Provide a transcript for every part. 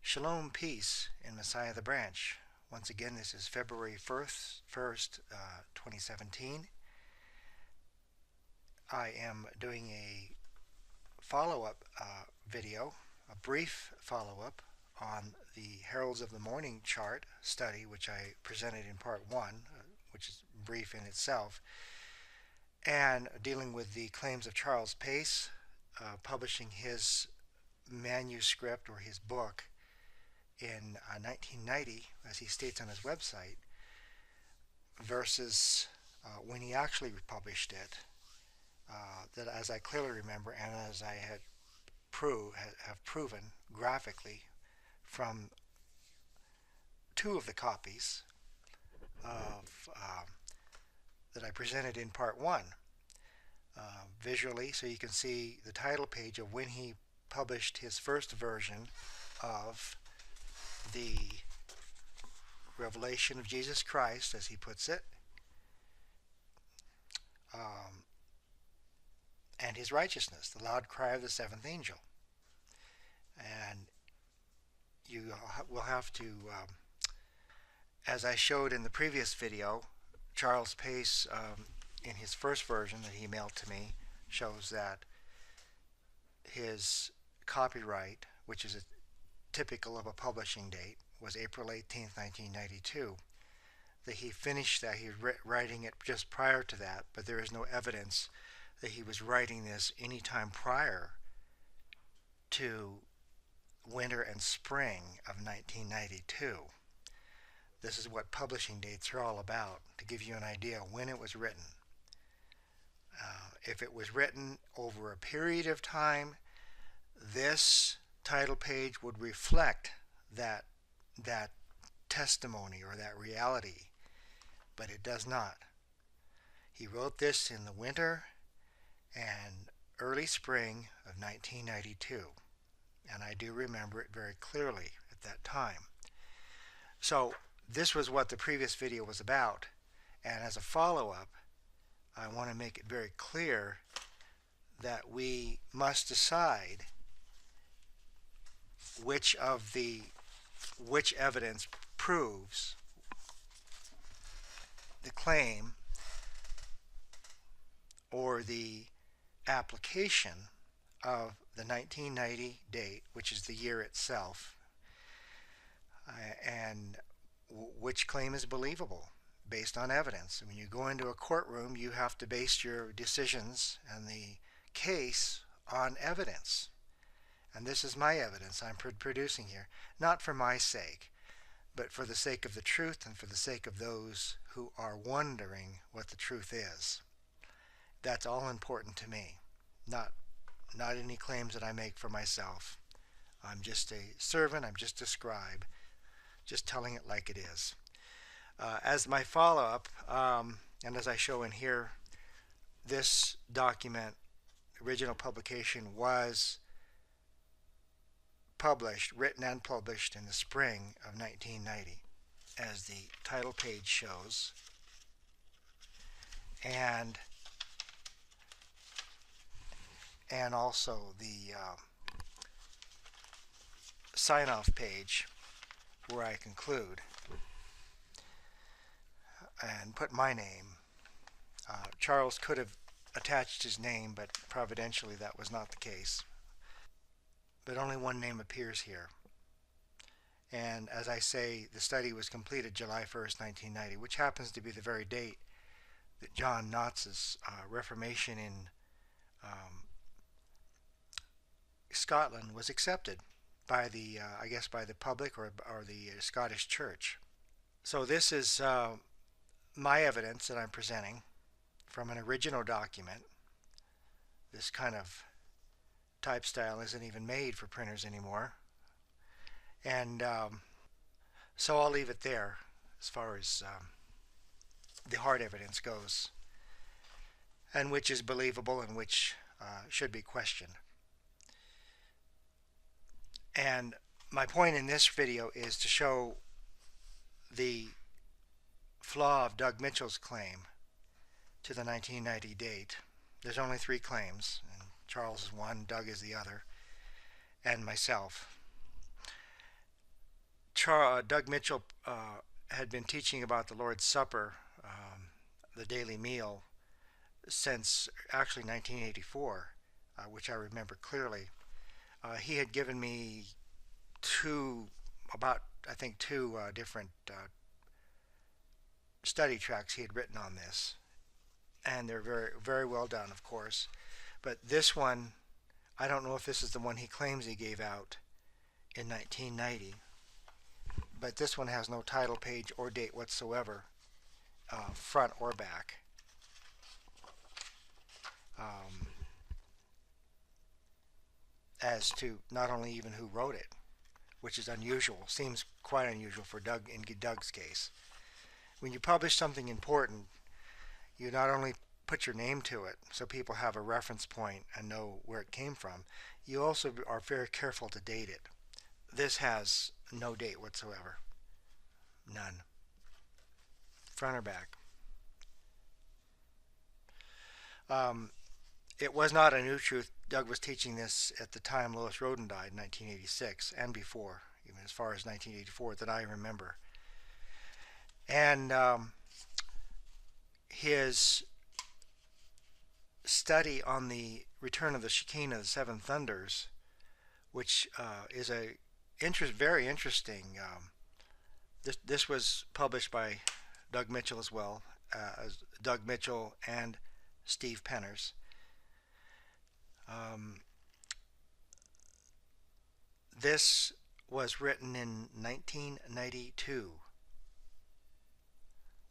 Shalom, peace in Messiah the Branch. Once again, this is February 1st, 2017. I am doing a follow-up video, a brief follow-up on the Heralds of the Morning chart study, which I presented in part 1, which is brief in itself, and dealing with the claims of Charles Pace, publishing his manuscript or his book in 1990, as he states on his website, versus when he actually published it, that as I clearly remember and as I have proven graphically from two of the copies of that I presented in part 1 visually, so you can see the title page of when he published his first version of the revelation of Jesus Christ, as he puts it, and his righteousness, the loud cry of the seventh angel. And you will have to, as I showed in the previous video, Charles Pace, in his first version that he mailed to me, shows that his copyright, which is typical of a publishing date, was April 18th, 1992. That he finished that, he was writing it just prior to that, but there is no evidence that he was writing this any time prior to winter and spring of 1992. This is what publishing dates are all about, to give you an idea when it was written. If it was written over a period of time, this title page would reflect that testimony or that reality, but it does not. He wrote this in the winter and early spring of 1992, and I do remember it very clearly at that time. So this was what the previous video was about, and as a follow-up, I want to make it very clear that we must decide which evidence proves the claim or the application of the 1990 date, which is the year itself, and which claim is believable based on evidence. When you go into a courtroom, you have to base your decisions and the case on evidence. And this is my evidence I'm producing here, not for my sake, but for the sake of the truth and for the sake of those who are wondering what the truth is. That's all important to me, not any claims that I make for myself. I'm just a servant, I'm just a scribe, just telling it like it is. As my follow-up, and as I show in here, this document, original publication, was published, written and published in the spring of 1990, as the title page shows, and also the sign-off page where I conclude and put my name. Charles could have attached his name, but providentially that was not the case. But only one name appears here. And as I say, the study was completed July 1st, 1990, which happens to be the very date that John Knox's Reformation in Scotland was accepted by the, I guess, by the public or the Scottish Church. So this is my evidence that I'm presenting from an original document. This kind of type style isn't even made for printers anymore, and so I'll leave it there as far as the hard evidence goes, and which is believable and which should be questioned. And my point in this video is to show the flaw of Doug Mitchell's claim to the 1990 date. There's only 3 claims, and Charles is one, Doug is the other, and myself. Doug Mitchell had been teaching about the Lord's Supper, the daily meal, since actually 1984, which I remember clearly. He had given me I think two different study tracks he had written on this, and they're very, very well done, of course. But this one, I don't know if this is the one he claims he gave out in 1990, but this one has no title page or date whatsoever, front or back. Um, as to not only even who wrote it, which is unusual, seems quite unusual for Doug in Doug's case. When you publish something important, you not only put your name to it so people have a reference point and know where it came from, you also are very careful to date it. This has no date whatsoever. None. Front or back. It was not a new truth. Doug was teaching this at the time Lois Roden died in 1986 and before, even as far as 1984 that I remember. And his study on the return of the Shekinah, the seven thunders, which is a very interesting. This was published by Doug Mitchell as well, Doug Mitchell and Steve Penners. This was written in 1992,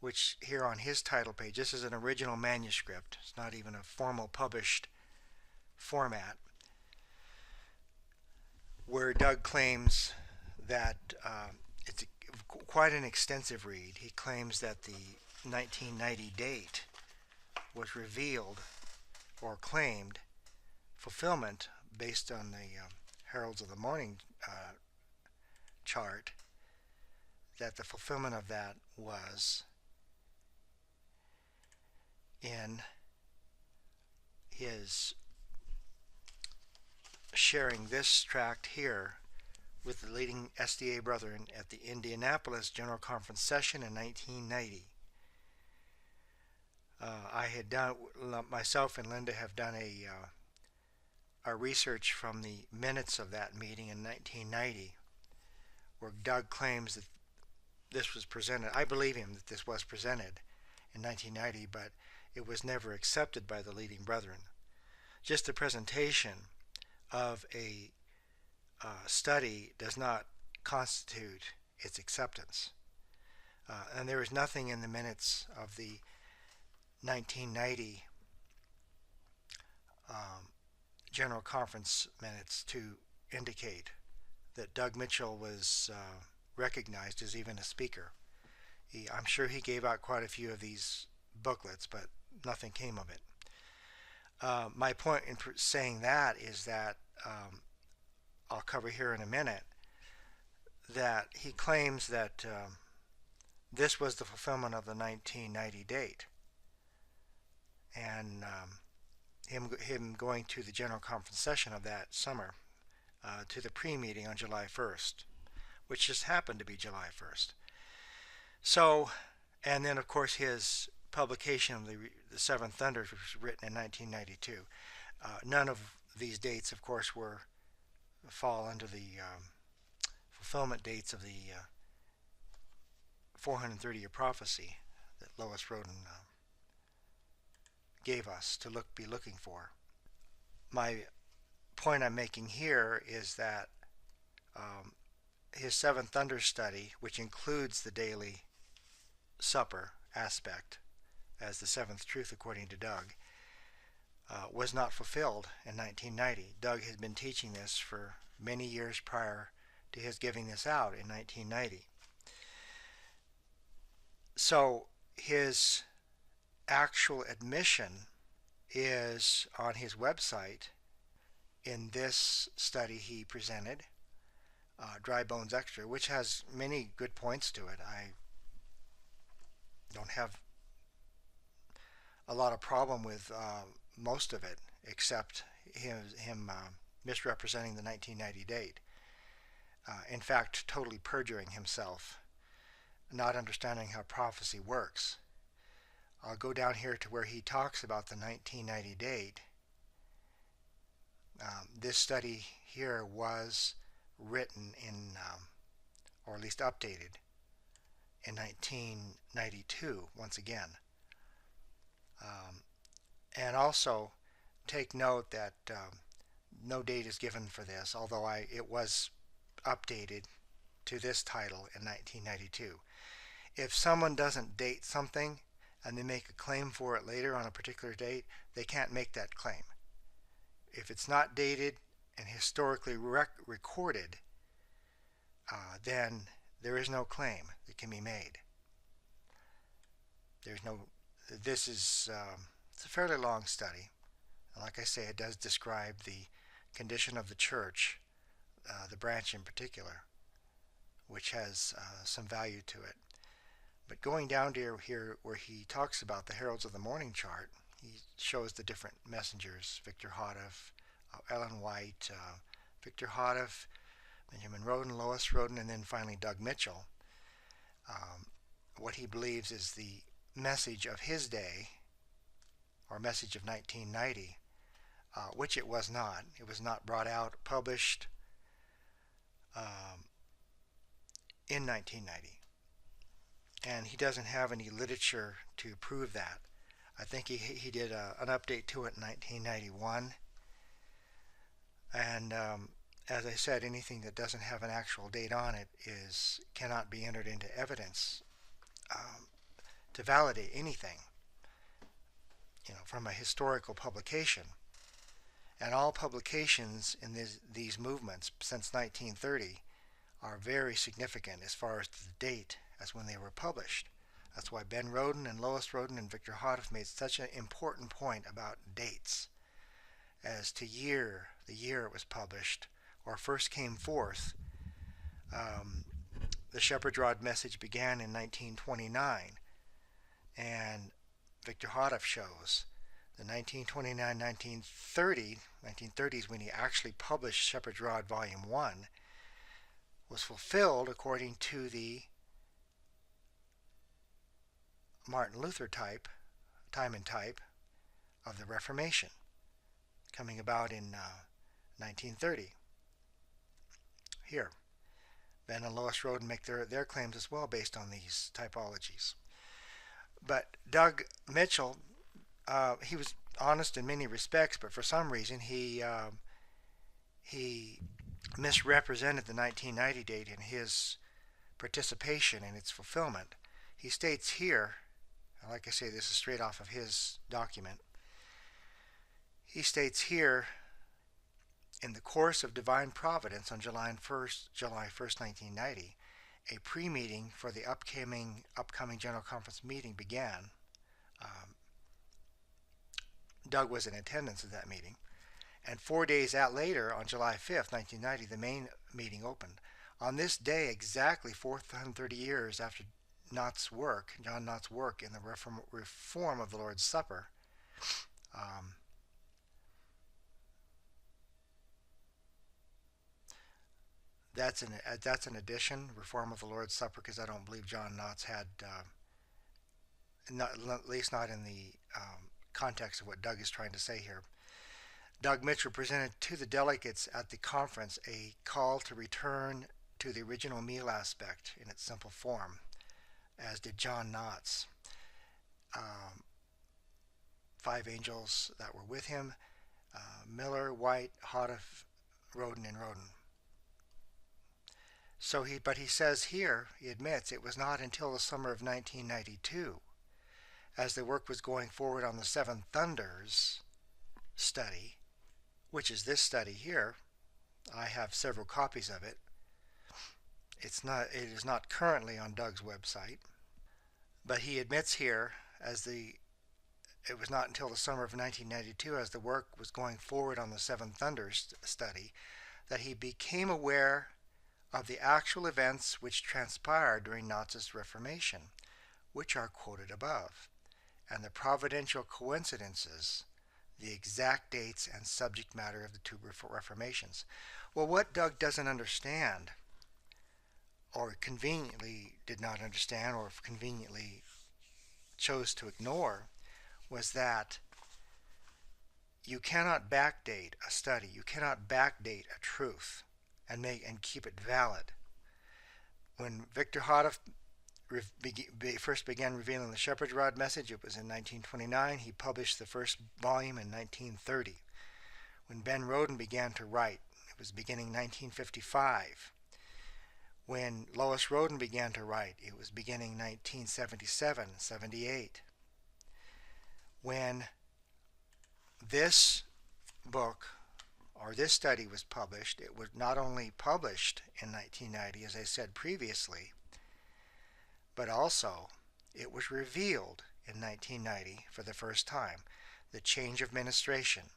which here on his title page, this is an original manuscript. It's not even a formal published format, where Doug claims that it's quite an extensive read. He claims that the 1990 date was revealed or claimed fulfillment based on the Heralds of the Morning chart, that the fulfillment of that was in his sharing this tract here with the leading SDA brethren at the Indianapolis General Conference session in 1990. I had done, myself and Linda have done a research from the minutes of that meeting in 1990, where Doug claims that this was presented. I believe him that this was presented in 1990, but it was never accepted by the leading brethren. Just the presentation of a study does not constitute its acceptance. And there is nothing in the minutes of the 1990 General Conference minutes to indicate that Doug Mitchell was recognized as even a speaker. I'm sure he gave out quite a few of these booklets, but nothing came of it. My point in saying that is that I'll cover here in a minute, that he claims that this was the fulfillment of the 1990 date, and him going to the General Conference session of that summer, to the pre-meeting on July 1st, which just happened to be July 1st. So, and then of course his publication of the Seven Thunders, which was written in 1992. None of these dates, of course, fall under the fulfillment dates of the 430-year prophecy that Lois Roden gave us to be looking for. My point I'm making here is that his Seven Thunders study, which includes the daily supper aspect as the seventh truth according to Doug, was not fulfilled in 1990. Doug had been teaching this for many years prior to his giving this out in 1990. So his actual admission is on his website in this study he presented, Dry Bones Extra, which has many good points to it. I don't have a lot of problem with most of it, except him misrepresenting the 1990 date. in fact, totally perjuring himself, not understanding how prophecy works. I'll go down here to where he talks about the 1990 date. This study here was written in, or at least updated, in 1992, once again. And also, take note that no date is given for this, although it was updated to this title in 1992. If someone doesn't date something and they make a claim for it later on a particular date, they can't make that claim. If it's not dated and historically recorded, then there is no claim that can be made. There's no. This is it's a fairly long study. Like I say, it does describe the condition of the church, the branch in particular, which has some value to it. But going down to here where he talks about the Heralds of the Morning chart, he shows the different messengers: Victor Houteff, Ellen White, Victor Houteff, Benjamin Roden, Lois Roden, and then finally Doug Mitchell. What he believes is the message of his day, or message of 1990, which it was not. It was not brought out, published in 1990. And he doesn't have any literature to prove that. I think he did an update to it in 1991. And as I said, anything that doesn't have an actual date on it cannot be entered into evidence to validate anything, from a historical publication. And all publications in these movements since 1930 are very significant as far as the date as when they were published. That's why Ben Roden and Lois Roden and Victor Houteff made such an important point about dates as to the year it was published or first came forth. The Shepherd's Rod message began in 1929, and Victor Houteff shows the 1930s, when he actually published Shepherd's Rod Volume 1, was fulfilled according to the Martin Luther time and type of the Reformation, coming about in 1930. Here, Ben and Lois Roden make their claims as well based on these typologies. But Doug Mitchell, he was honest in many respects, but for some reason he misrepresented the 1990 date in his participation in its fulfillment. He states here, like I say, this is straight off of his document. He states here, in the course of divine providence on July 1st, 1990, a pre-meeting for the upcoming General Conference meeting began. Doug was in attendance at that meeting. And 4 days later, on July 5th, 1990, the main meeting opened. On this day, exactly 430 years after John Knott's work in the reform of the Lord's Supper, that's an addition, reform of the Lord's Supper, because I don't believe John Knott's had, at least not in the context of what Doug is trying to say here. Doug Mitchell presented to the delegates at the conference a call to return to the original meal aspect in its simple form, as did John Knott's. 5 angels that were with him: Miller, White, Houteff, Roden, and Roden. But he says here, he admits it was not until the summer of 1992, as the work was going forward on the Seven Thunders study, which is this study here. I have several copies of it. It is not currently on Doug's website, but he admits here, it was not until the summer of 1992, as the work was going forward on the Seven Thunders study, that he became aware of the actual events which transpired during Knott's Reformation, which are quoted above, and the providential coincidences, the exact dates and subject matter of the 2 Reformations. Well, what Doug doesn't understand or conveniently did not understand or conveniently chose to ignore was that you cannot backdate a study, you cannot backdate a truth and keep it valid. When Victor Houghton first began revealing the shepherd's rod message, it was in 1929. He published the first volume in 1930. When Ben Roden began to write, it was beginning 1955. When Lois Roden began to write, it was beginning 1977, 78. When this book or this study was published, it was not only published in 1990, as I said previously, but also it was revealed in 1990 for the first time. The change of ministration,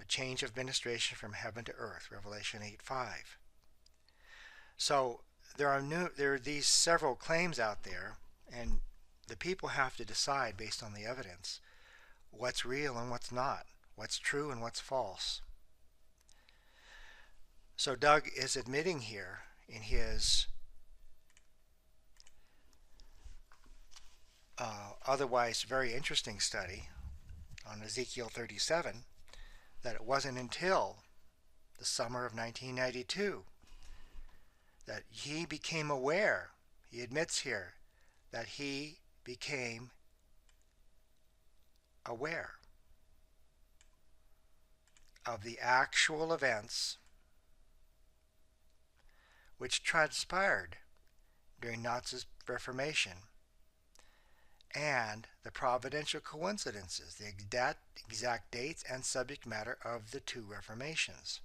a change of ministration from heaven to earth, Revelation 8:5. So there are these several claims out there, and the people have to decide based on the evidence what's real and what's not, what's true and what's false. So Doug is admitting here in his otherwise very interesting study on Ezekiel 37 that it wasn't until the summer of 1992 that he became aware, he admits here, that he became aware of the actual events which transpired during Nazis' Reformation and the providential coincidences, the exact dates and subject matter of the two Reformations.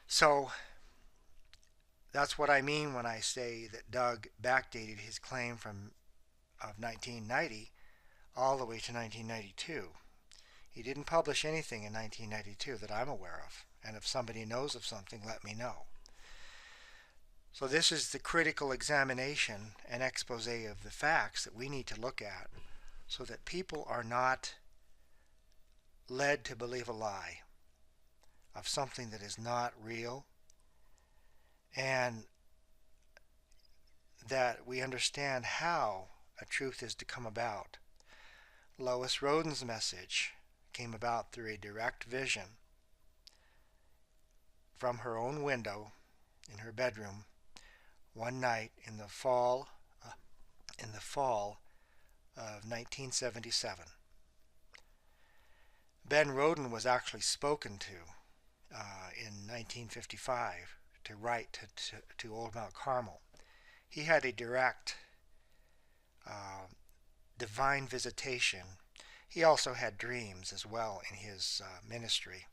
So that's what I mean when I say that Doug backdated his claim of 1990 all the way to 1992. He didn't publish anything in 1992 that I'm aware of, and if somebody knows of something, let me know. So this is the critical examination and expose of the facts that we need to look at so that people are not led to believe a lie of something that is not real, and that we understand how a truth is to come about. Lois Roden's message came about through a direct vision from her own window in her bedroom one night in the fall of 1977. Ben Roden was actually spoken to in 1955 to write to Old Mount Carmel. He had a direct divine visitation. He also had dreams as well in his ministry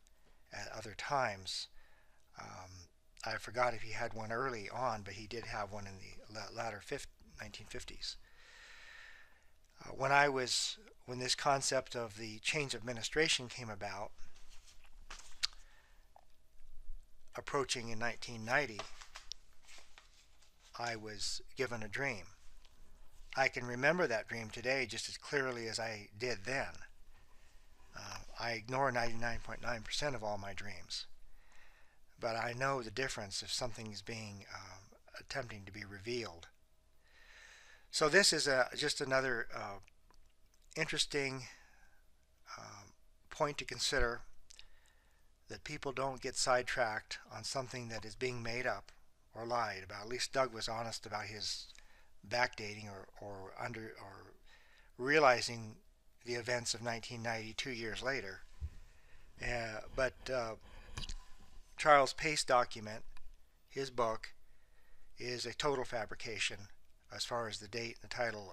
at other times. I forgot if he had one early on, but he did have one in the latter 1950s. When this concept of the change of administration came about, approaching in 1990, I was given a dream. I can remember that dream today just as clearly as I did then. I ignore 99.9% of all my dreams, but I know the difference if something is being attempting to be revealed. So this is just another interesting point to consider, that people don't get sidetracked on something that is being made up or lied about. At least Doug was honest about his backdating or realizing the events of 1990 2 years later. But Charles Pace's document, his book, is a total fabrication as far as the date, the title,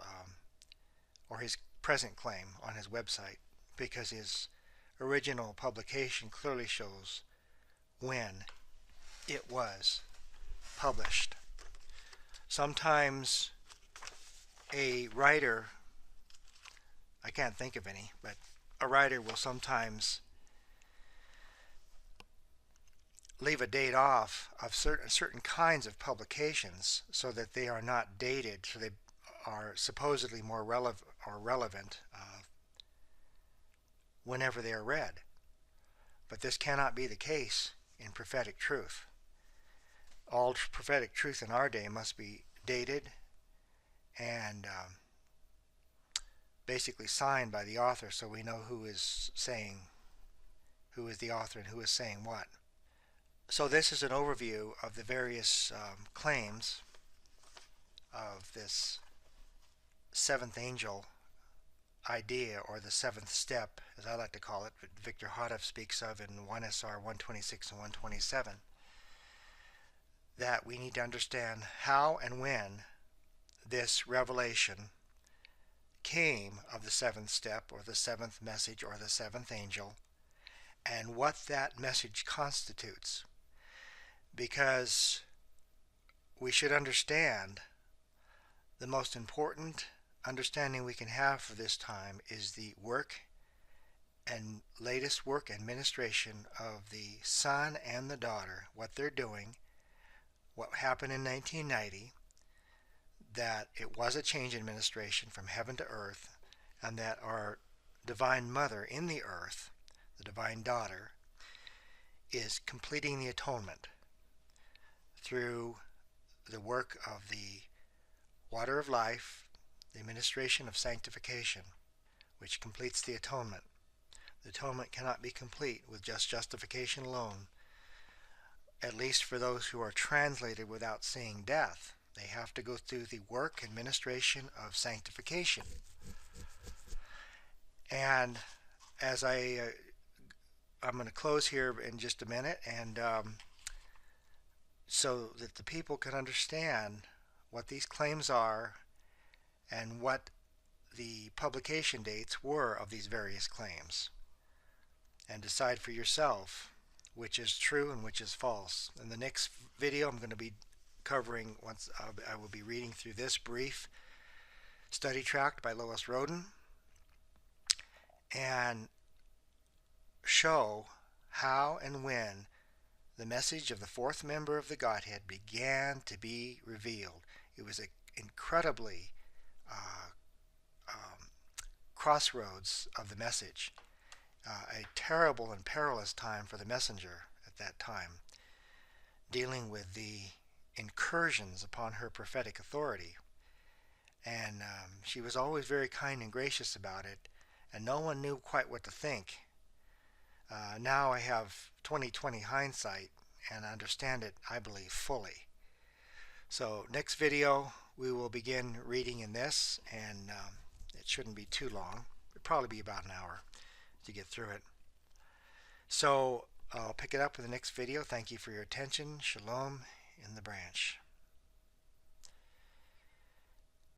or his present claim on his website, because his original publication clearly shows when it was published. Sometimes a writer, I can't think of any, but a writer will sometimes leave a date off of certain kinds of publications so that they are not dated, so they are supposedly more relevant whenever they are read. But this cannot be the case in prophetic truth. all prophetic truth in our day must be dated and basically signed by the author, so we know who is the author and who is saying what. So this is an overview of the various claims of this seventh angel idea, or the seventh step, as I like to call it, that Victor Hodeff speaks of in 1SR 126 and 127, that we need to understand how and when this revelation came of the seventh step, or the seventh message, or the seventh angel, and what that message constitutes. Because we should understand the most important understanding we can have for this time is the work and latest work and ministration of the son and the daughter, what they're doing, what happened in 1990, that it was a change in administration from heaven to earth, and that our divine mother in the earth, the divine daughter, is completing the atonement through the work of the water of life, the administration of sanctification, which completes the atonement. The atonement cannot be complete with just justification alone, at least for those who are translated without seeing death. They have to go through the work and ministration of sanctification. And as I'm going to close here in just a minute, and so that the people can understand what these claims are and what the publication dates were of these various claims, and decide for yourself which is true and which is false. In the next video, I'm going to be covering, once I will be reading through this brief study tract by Lois Roden and show how and when the message of the fourth member of the Godhead began to be revealed. It was an incredibly crossroads of the message, a terrible and perilous time for the messenger at that time, dealing with the incursions upon her prophetic authority. And she was always very kind and gracious about it, and no one knew quite what to think. Now I have 20/20 hindsight and understand it, I believe, fully. So next video we will begin reading in this, and it shouldn't be too long. It'll probably be about an hour to get through it. So I'll pick it up in the next video. Thank you for your attention. Shalom in the branch.